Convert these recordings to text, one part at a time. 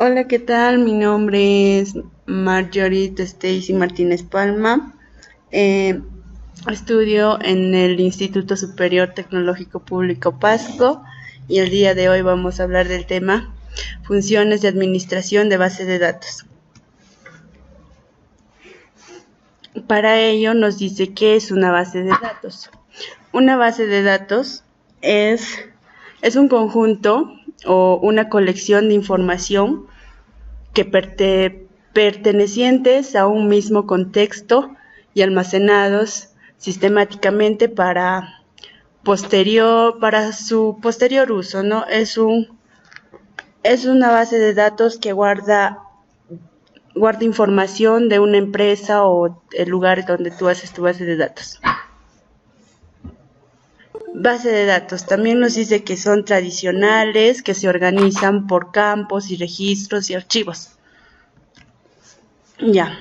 Hola, ¿qué tal? Mi nombre es Marjorie Stacy Martínez Palma. Estudio en el Instituto Superior Tecnológico Público Pasco y el día de hoy vamos a hablar del tema funciones de administración de base de datos. Para ello nos dice qué es una base de datos. Una base de datos es un conjunto o una colección de información que pertenecientes a un mismo contexto y almacenados sistemáticamente para su posterior uso, ¿no? Es una base de datos que guarda información de una empresa o el lugar donde tú haces tu base de datos. Base de datos también nos dice que son tradicionales, que se organizan por campos y registros y archivos. Ya.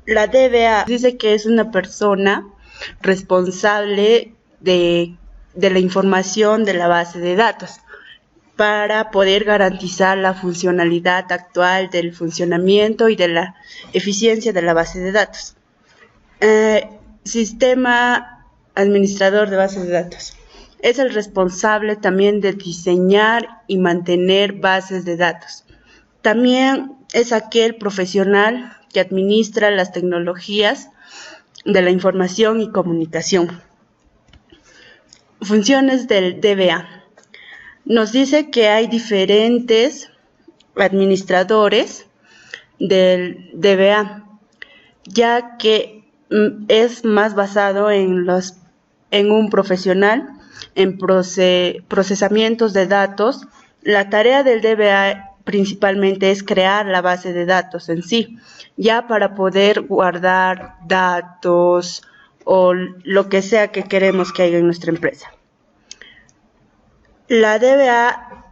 La DBA dice que es una persona responsable de la información de la base de datos para poder garantizar la funcionalidad actual del funcionamiento y de la eficiencia de la base de datos. Sistema administrador de bases de datos. Es el responsable también de diseñar y mantener bases de datos. También es aquel profesional que administra las tecnologías de la información y comunicación. Funciones del DBA. Nos dice que hay diferentes administradores del DBA, ya que es más basado en un profesional en procesamientos de datos. La tarea del DBA principalmente es crear la base de datos en sí, ya para poder guardar datos o lo que sea que queremos que haya en nuestra empresa. La DBA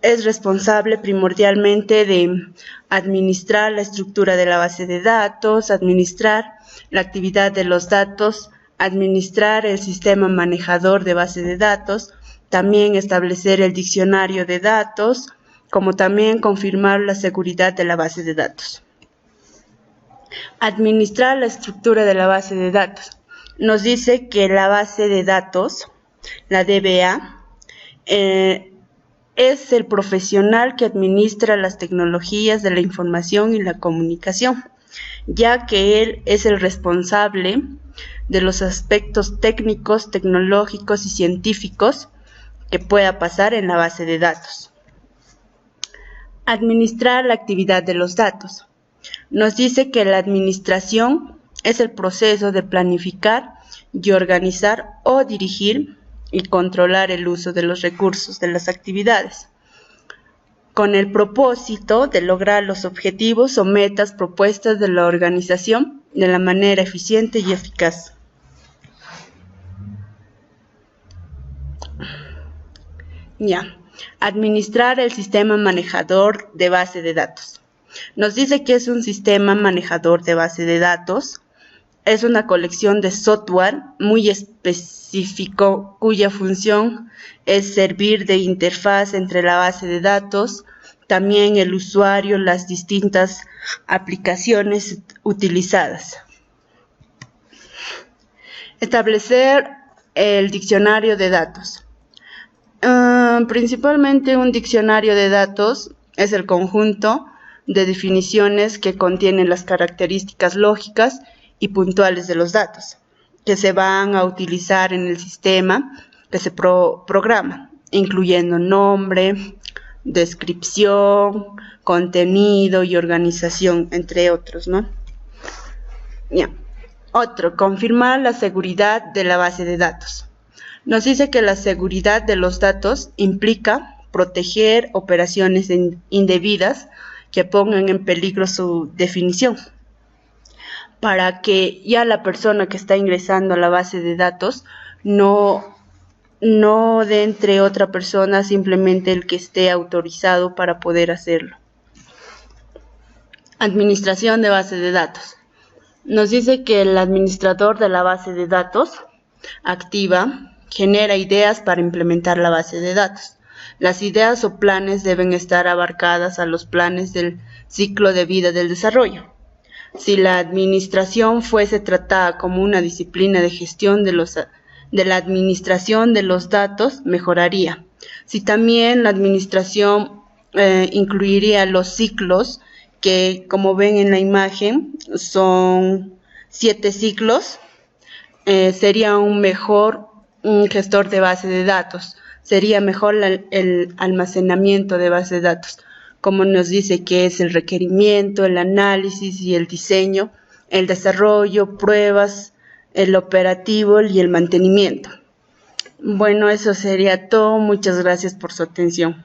es responsable primordialmente de administrar la estructura de la base de datos, administrar la actividad de los datos, administrar el sistema manejador de base de datos, también establecer el diccionario de datos, como también confirmar la seguridad de la base de datos. Administrar la estructura de la base de datos. Nos dice que la base de datos, la DBA, es el profesional que administra las tecnologías de la información y la comunicación, ya que él es el responsable de los aspectos técnicos, tecnológicos y científicos que pueda pasar en la base de datos. Administrar la actividad de los datos. Nos dice que la administración es el proceso de planificar y organizar o dirigir y controlar el uso de los recursos de las actividades, con el propósito de lograr los objetivos o metas propuestas de la organización de la manera eficiente y eficaz. Administrar el sistema manejador de base de datos. Nos dice que es un sistema manejador de base de datos. Es una colección de software muy específico cuya función es servir de interfaz entre la base de datos, también el usuario, las distintas aplicaciones utilizadas. Establecer el diccionario de datos. Principalmente un diccionario de datos es el conjunto de definiciones que contienen las características lógicas y puntuales de los datos que se van a utilizar en el sistema que se programa, incluyendo nombre, descripción, contenido y organización, entre otros, ¿no? Otro, confirmar la seguridad de la base de datos. Nos dice que la seguridad de los datos implica proteger operaciones indebidas que pongan en peligro su definición, para que ya la persona que está ingresando a la base de datos no de entre otra persona, simplemente el que esté autorizado para poder hacerlo. Administración de base de datos. Nos dice que el administrador de la base de datos activa genera ideas para implementar la base de datos. Las ideas o planes deben estar abarcadas a los planes del ciclo de vida del desarrollo. Si la administración fuese tratada como una disciplina de gestión de la administración de los datos, mejoraría. Si también la administración incluiría los ciclos, que como ven en la imagen son 7 ciclos, sería un gestor de base de datos, sería mejor el almacenamiento de base de datos, como nos dice que es el requerimiento, el análisis y el diseño, el desarrollo, pruebas, el operativo y el mantenimiento. Bueno, eso sería todo. Muchas gracias por su atención.